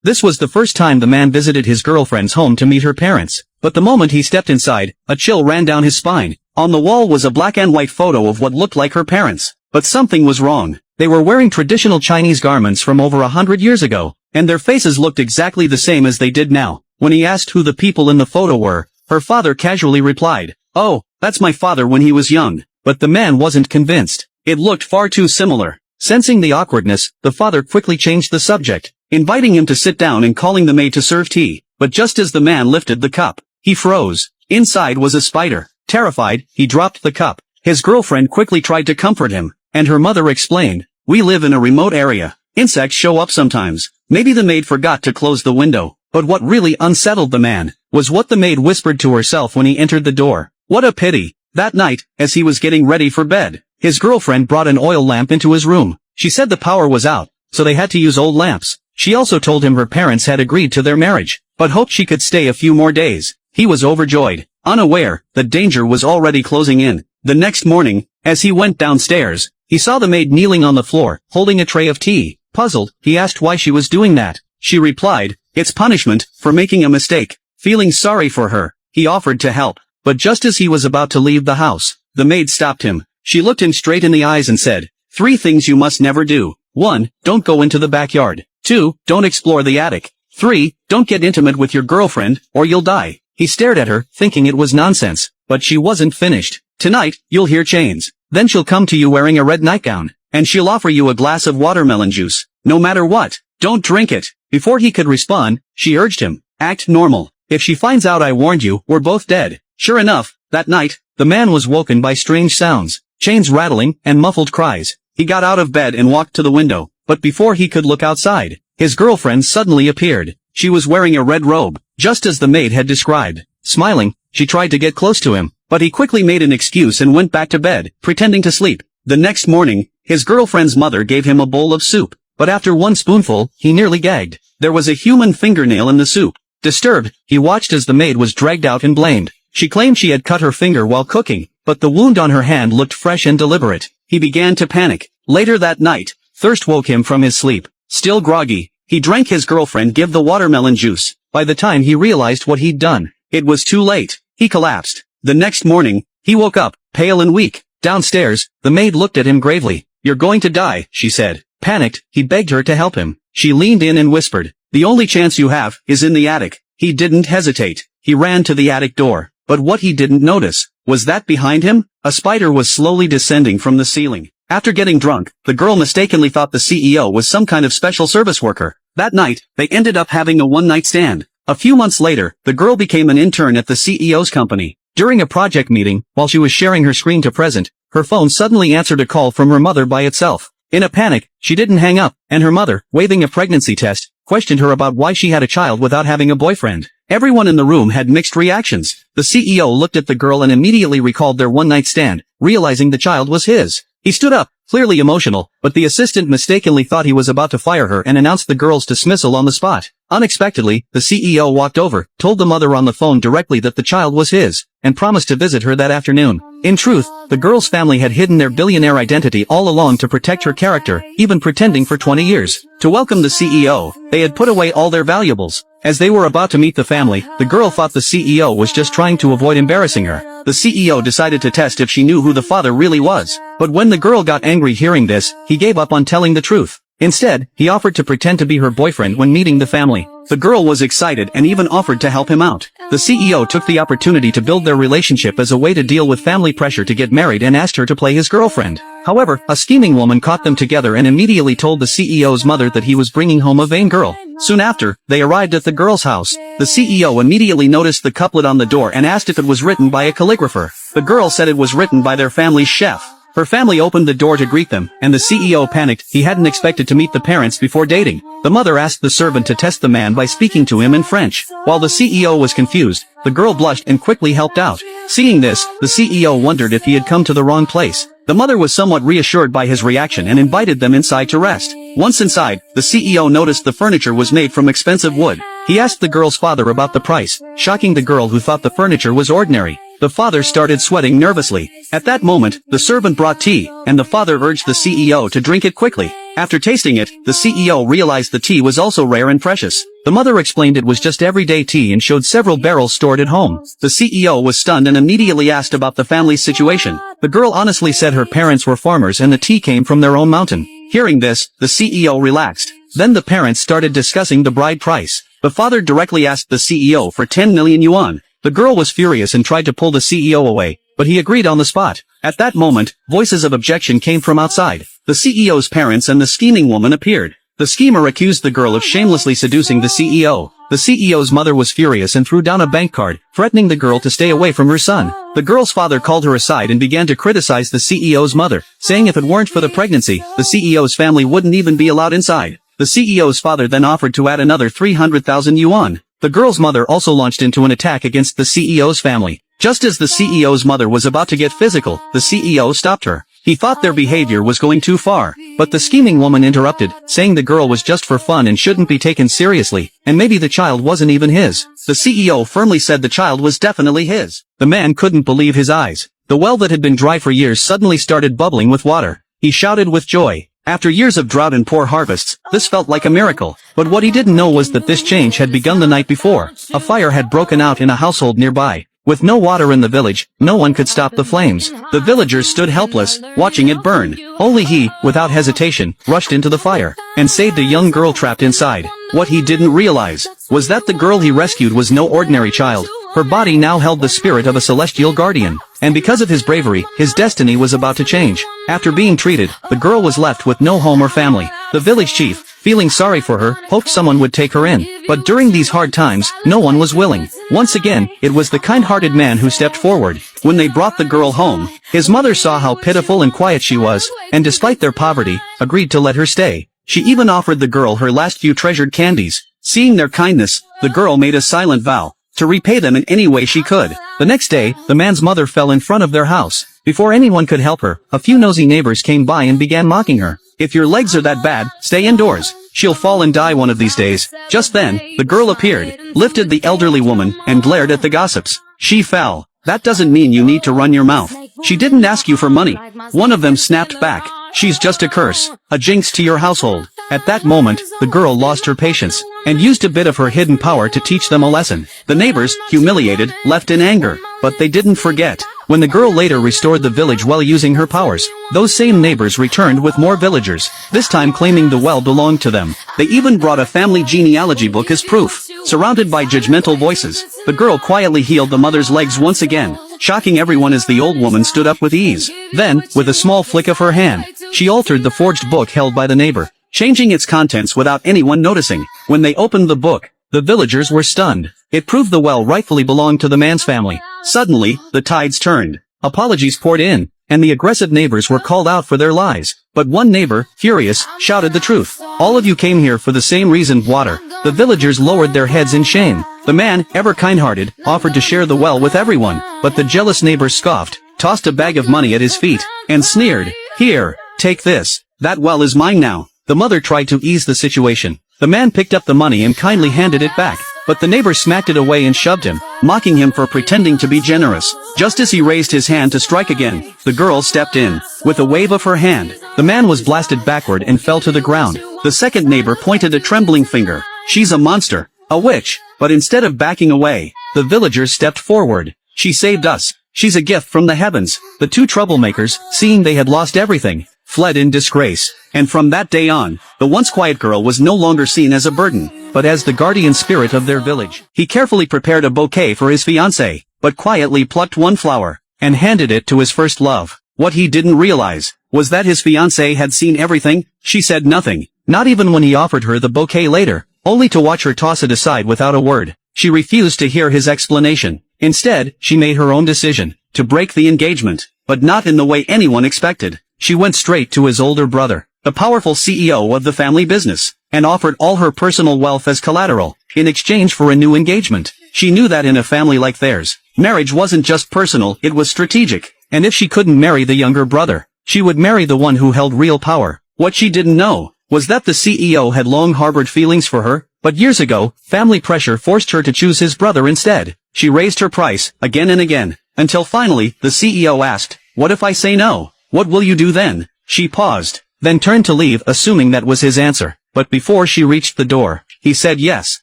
This was the first time the man visited his girlfriend's home to meet her parents. But the moment he stepped inside, a chill ran down his spine. On the wall was a black and white photo of what looked like her parents. But something was wrong. They were wearing traditional Chinese garments from over 100 years ago, and their faces looked exactly the same as they did now. When he asked who the people in the photo were, her father casually replied, "Oh, that's my father when he was young." But the man wasn't convinced. It looked far too similar. Sensing the awkwardness, the father quickly changed the subject, inviting him to sit down and calling the maid to serve tea. But just as the man lifted the cup, he froze. Inside was a spider. Terrified, he dropped the cup. His girlfriend quickly tried to comfort him, and her mother explained, "We live in a remote area. Insects show up sometimes. Maybe the maid forgot to close the window." But what really unsettled the man was what the maid whispered to herself when he entered the door. What a pity. That night, as he was getting ready for bed, his girlfriend brought an oil lamp into his room. She said the power was out, so they had to use old lamps. She also told him her parents had agreed to their marriage, but hoped she could stay a few more days. He was overjoyed, unaware that danger was already closing in. The next morning, as he went downstairs, he saw the maid kneeling on the floor, holding a tray of tea. Puzzled, he asked why she was doing that. She replied, "It's punishment for making a mistake." Feeling sorry for her, he offered to help. But just as he was about to leave the house, the maid stopped him. She looked him straight in the eyes and said, "3 things you must never do. 1. Don't go into the backyard. 2. Don't explore the attic. 3. Don't get intimate with your girlfriend, or you'll die." He stared at her, thinking it was nonsense, but she wasn't finished. "Tonight, you'll hear chains. Then she'll come to you wearing a red nightgown, and she'll offer you a glass of watermelon juice. No matter what, don't drink it." Before he could respond, she urged him, "Act normal. If she finds out I warned you, we're both dead." Sure enough, that night, the man was woken by strange sounds, chains rattling, and muffled cries. He got out of bed and walked to the window, but before he could look outside, his girlfriend suddenly appeared. She was wearing a red robe, just as the maid had described. Smiling, she tried to get close to him, but he quickly made an excuse and went back to bed, pretending to sleep. The next morning, his girlfriend's mother gave him a bowl of soup, but after one spoonful, he nearly gagged. There was a human fingernail in the soup. Disturbed, he watched as the maid was dragged out and blamed. She claimed she had cut her finger while cooking, but the wound on her hand looked fresh and deliberate. He began to panic. Later that night, thirst woke him from his sleep. Still groggy, he drank his girlfriend give the watermelon juice. By the time he realized what he'd done, it was too late. He collapsed. The next morning, he woke up, pale and weak. Downstairs, the maid looked at him gravely. "You're going to die," she said. Panicked, he begged her to help him. She leaned in and whispered, "The only chance you have is in the attic." He didn't hesitate. He ran to the attic door. But what he didn't notice was that behind him, a spider was slowly descending from the ceiling. After getting drunk, the girl mistakenly thought the CEO was some kind of special service worker. That night, they ended up having a one-night stand. A few months later, the girl became an intern at the CEO's company. During a project meeting, while she was sharing her screen to present, her phone suddenly answered a call from her mother by itself. In a panic, she didn't hang up, and her mother, waving a pregnancy test, questioned her about why she had a child without having a boyfriend. Everyone in the room had mixed reactions. The CEO looked at the girl and immediately recalled their one-night stand, realizing the child was his. He stood up, clearly emotional, but the assistant mistakenly thought he was about to fire her and announced the girl's dismissal on the spot. Unexpectedly, the CEO walked over, told the mother on the phone directly that the child was his, and promised to visit her that afternoon. In truth, the girl's family had hidden their billionaire identity all along to protect her character, even pretending for 20 years. To welcome the CEO, they had put away all their valuables. As they were about to meet the family, the girl thought the CEO was just trying to avoid embarrassing her. The CEO decided to test if she knew who the father really was. But when the girl got angry hearing this, he gave up on telling the truth. Instead, he offered to pretend to be her boyfriend when meeting the family. The girl was excited and even offered to help him out. The CEO took the opportunity to build their relationship as a way to deal with family pressure to get married and asked her to play his girlfriend. However, a scheming woman caught them together and immediately told the CEO's mother that he was bringing home a vain girl. Soon after, they arrived at the girl's house. The CEO immediately noticed the couplet on the door and asked if it was written by a calligrapher. The girl said it was written by their family's chef. Her family opened the door to greet them, and the CEO panicked. He hadn't expected to meet the parents before dating. The mother asked the servant to test the man by speaking to him in French. While the CEO was confused, the girl blushed and quickly helped out. Seeing this, the CEO wondered if he had come to the wrong place. The mother was somewhat reassured by his reaction and invited them inside to rest. Once inside, the CEO noticed the furniture was made from expensive wood. He asked the girl's father about the price, shocking the girl who thought the furniture was ordinary. The father started sweating nervously. At that moment, the servant brought tea, and the father urged the CEO to drink it quickly. After tasting it, the CEO realized the tea was also rare and precious. The mother explained it was just everyday tea and showed several barrels stored at home. The CEO was stunned and immediately asked about the family's situation. The girl honestly said her parents were farmers and the tea came from their own mountain. Hearing this, the CEO relaxed. Then the parents started discussing the bride price. The father directly asked the CEO for 10 million yuan. The girl was furious and tried to pull the CEO away, but he agreed on the spot. At that moment, voices of objection came from outside. The CEO's parents and the scheming woman appeared. The schemer accused the girl of shamelessly seducing the CEO. The CEO's mother was furious and threw down a bank card, threatening the girl to stay away from her son. The girl's father called her aside and began to criticize the CEO's mother, saying if it weren't for the pregnancy, the CEO's family wouldn't even be allowed inside. The CEO's father then offered to add another 300,000 yuan. The girl's mother also launched into an attack against the CEO's family. Just as the CEO's mother was about to get physical, the CEO stopped her. He thought their behavior was going too far, but the scheming woman interrupted, saying the girl was just for fun and shouldn't be taken seriously, and maybe the child wasn't even his. The CEO firmly said the child was definitely his. The man couldn't believe his eyes. The well that had been dry for years suddenly started bubbling with water. He shouted with joy. After years of drought and poor harvests, this felt like a miracle. But what he didn't know was that this change had begun the night before. A fire had broken out in a household nearby. With no water in the village, no one could stop the flames. The villagers stood helpless, watching it burn. Only he, without hesitation, rushed into the fire, and saved a young girl trapped inside. What he didn't realize was that the girl he rescued was no ordinary child. Her body now held the spirit of a celestial guardian. And because of his bravery, his destiny was about to change. After being treated, the girl was left with no home or family. The village chief, feeling sorry for her, hoped someone would take her in. But during these hard times, no one was willing. Once again, it was the kind-hearted man who stepped forward. When they brought the girl home, his mother saw how pitiful and quiet she was, and despite their poverty, agreed to let her stay. She even offered the girl her last few treasured candies. Seeing their kindness, the girl made a silent vow to repay them in any way she could. The next day, the man's mother fell in front of their house. Before anyone could help her, a few nosy neighbors came by and began mocking her. If your legs are that bad, stay indoors. She'll fall and die one of these days. Just then, the girl appeared, lifted the elderly woman, and glared at the gossips. She fell. That doesn't mean you need to run your mouth. She didn't ask you for money. One of them snapped back. She's just a curse, a jinx to your household. At that moment, the girl lost her patience, and used a bit of her hidden power to teach them a lesson. The neighbors, humiliated, left in anger. But they didn't forget. When the girl later restored the village while using her powers, those same neighbors returned with more villagers, this time claiming the well belonged to them. They even brought a family genealogy book as proof. Surrounded by judgmental voices, the girl quietly healed the mother's legs once again, shocking everyone as the old woman stood up with ease. Then, with a small flick of her hand, she altered the forged book held by the neighbor, changing its contents without anyone noticing. When they opened the book, the villagers were stunned. It proved the well rightfully belonged to the man's family. Suddenly, the tides turned. Apologies poured in, and the aggressive neighbors were called out for their lies. But one neighbor, furious, shouted the truth. All of you came here for the same reason, water. The villagers lowered their heads in shame. The man, ever kind-hearted, offered to share the well with everyone. But the jealous neighbor scoffed, tossed a bag of money at his feet, and sneered, "Here, take this. That well is mine now." The mother tried to ease the situation. The man picked up the money and kindly handed it back. But the neighbor smacked it away and shoved him, mocking him for pretending to be generous. Just as he raised his hand to strike again, the girl stepped in. With a wave of her hand, the man was blasted backward and fell to the ground. The second neighbor pointed a trembling finger. "She's a monster, a witch." But instead of backing away, the villagers stepped forward. "She saved us. She's a gift from the heavens." The two troublemakers, seeing they had lost everything, fled in disgrace. And from that day on, the once quiet girl was no longer seen as a burden, but as the guardian spirit of their village. He carefully prepared a bouquet for his fiancée, but quietly plucked one flower, and handed it to his first love. What he didn't realize was that his fiancée had seen everything. She said nothing, not even when he offered her the bouquet later, only to watch her toss it aside without a word. She refused to hear his explanation. Instead, she made her own decision, to break the engagement, but not in the way anyone expected. She went straight to his older brother, the powerful CEO of the family business, and offered all her personal wealth as collateral, in exchange for a new engagement. She knew that in a family like theirs, marriage wasn't just personal, it was strategic, and if she couldn't marry the younger brother, she would marry the one who held real power. What she didn't know was that the CEO had long harbored feelings for her, but years ago, family pressure forced her to choose his brother instead. She raised her price, again and again, until finally, the CEO asked, "What if I say no? What will you do then?" She paused, then turned to leave assuming that was his answer. But before she reached the door, he said yes.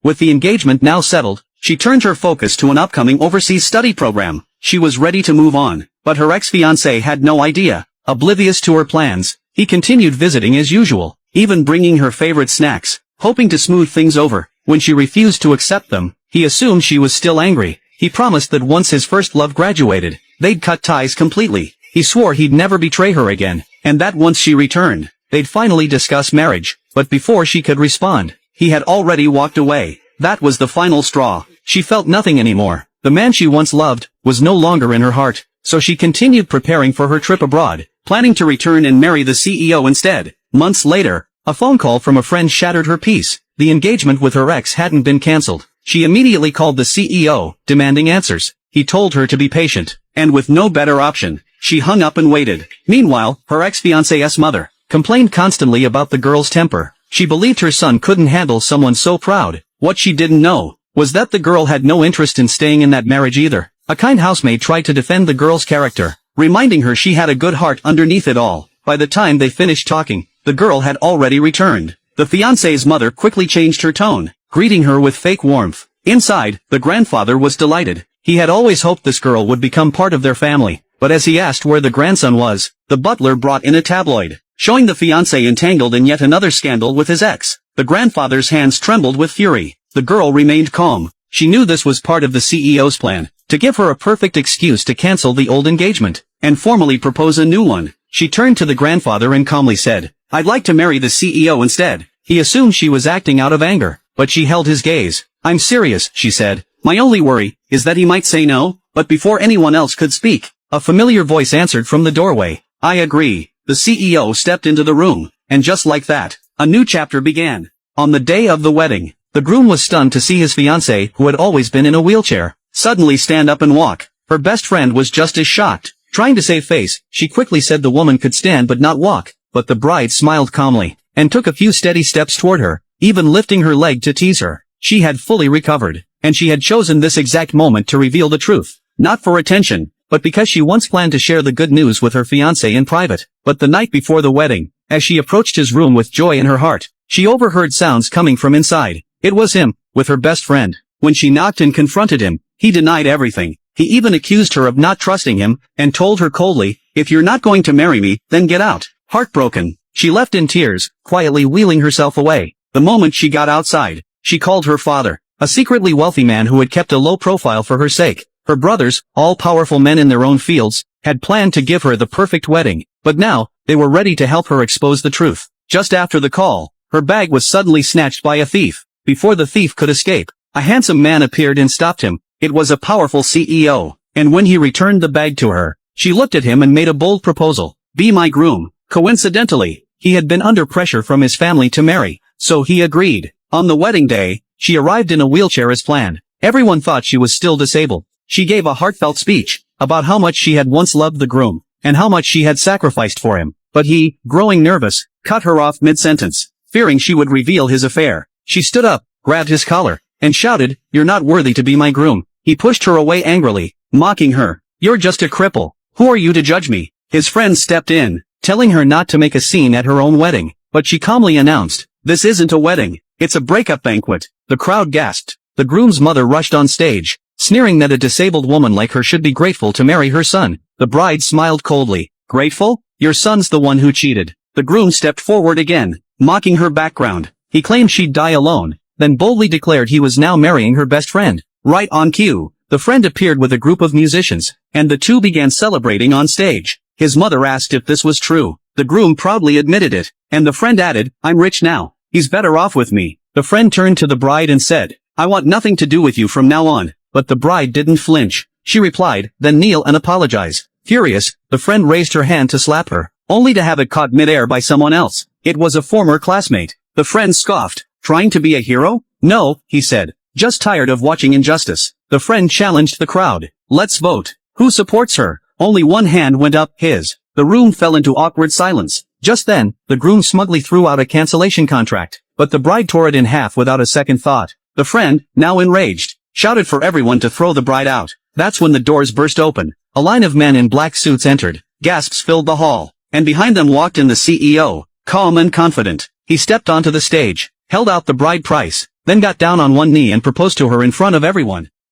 With the engagement now settled, she turned her focus to an upcoming overseas study program. She was ready to move on, but her ex-fiancé had no idea. Oblivious to her plans, he continued visiting as usual, even bringing her favorite snacks, hoping to smooth things over. When she refused to accept them, he assumed she was still angry. He promised that once his first love graduated, they'd cut ties completely. He swore he'd never betray her again, and that once she returned, they'd finally discuss marriage. But before she could respond, he had already walked away. That was the final straw. She felt nothing anymore. The man she once loved was no longer in her heart, so she continued preparing for her trip abroad, planning to return and marry the CEO instead. Months later, a phone call from a friend shattered her peace. The engagement with her ex hadn't been cancelled. She immediately called the CEO, demanding answers. He told her to be patient, and with no better option, she hung up and waited. Meanwhile, her ex-fiancé's mother complained constantly about the girl's temper. She believed her son couldn't handle someone so proud. What she didn't know was that the girl had no interest in staying in that marriage either. A kind housemaid tried to defend the girl's character, reminding her she had a good heart underneath it all. By the time they finished talking, the girl had already returned. The fiancé's mother quickly changed her tone, greeting her with fake warmth. Inside, the grandfather was delighted. He had always hoped this girl would become part of their family, but as he asked where the grandson was, the butler brought in a tabloid, showing the fiancé entangled in yet another scandal with his ex. The grandfather's hands trembled with fury. The girl remained calm. She knew this was part of the CEO's plan, to give her a perfect excuse to cancel the old engagement, and formally propose a new one. She turned to the grandfather and calmly said, "I'd like to marry the CEO instead." He assumed she was acting out of anger, but she held his gaze. "I'm serious," she said. "My only worry is that he might say no." But before anyone else could speak, a familiar voice answered from the doorway. "I agree." The CEO stepped into the room, and just like that, a new chapter began. On the day of the wedding, the groom was stunned to see his fiancée, who had always been in a wheelchair, suddenly stand up and walk. Her best friend was just as shocked. Trying to save face, she quickly said the woman could stand but not walk. But the bride smiled calmly, and took a few steady steps toward her, even lifting her leg to tease her. She had fully recovered, and she had chosen this exact moment to reveal the truth. Not for attention, but because she once planned to share the good news with her fiancé in private. But the night before the wedding, as she approached his room with joy in her heart, she overheard sounds coming from inside. It was him, with her best friend. When she knocked and confronted him, he denied everything. He even accused her of not trusting him, and told her coldly, "If you're not going to marry me, then get out." Heartbroken, she left in tears, quietly wheeling herself away. The moment she got outside, she called her father, a secretly wealthy man who had kept a low profile for her sake. Her brothers, all powerful men in their own fields, had planned to give her the perfect wedding, but now, they were ready to help her expose the truth. Just after the call, her bag was suddenly snatched by a thief. Before the thief could escape, a handsome man appeared and stopped him. It was a powerful CEO, and when he returned the bag to her, she looked at him and made a bold proposal. "Be my groom." Coincidentally, he had been under pressure from his family to marry, so he agreed. On the wedding day, she arrived in a wheelchair as planned. Everyone thought she was still disabled. She gave a heartfelt speech about how much she had once loved the groom, and how much she had sacrificed for him. But he, growing nervous, cut her off mid-sentence, fearing she would reveal his affair. She stood up, grabbed his collar, and shouted, "You're not worthy to be my groom." He pushed her away angrily, mocking her. "You're just a cripple. Who are you to judge me?" His friend stepped in, telling her not to make a scene at her own wedding, but she calmly announced, "This isn't a wedding, it's a breakup banquet." The crowd gasped. The groom's mother rushed on stage, sneering that a disabled woman like her should be grateful to marry her son. The bride smiled coldly. "Grateful? Your son's the one who cheated." The groom stepped forward again, mocking her background. He claimed she'd die alone, then boldly declared he was now marrying her best friend. Right on cue, the friend appeared with a group of musicians, and the two began celebrating on stage. His mother asked if this was true. The groom proudly admitted it, and the friend added, "I'm rich now. He's better off with me." The friend turned to the bride and said, "I want nothing to do with you from now on." But the bride didn't flinch. She replied, "Then kneel and apologize." Furious, the friend raised her hand to slap her, only to have it caught midair by someone else. It was a former classmate. The friend scoffed. "Trying to be a hero?" "No," he said. "Just tired of watching injustice." The friend challenged the crowd. "Let's vote. Who supports her?" Only one hand went up, his. The room fell into awkward silence. Just then, the groom smugly threw out a cancellation contract, but the bride tore it in half without a second thought. The friend, now enraged, shouted for everyone to throw the bride out. That's when the doors burst open. A line of men in black suits entered. Gasps filled the hall, and behind them walked in the CEO, Calm and confident, he stepped onto the stage, held out the bride price, then got down on one knee and proposed to her in front of everyone.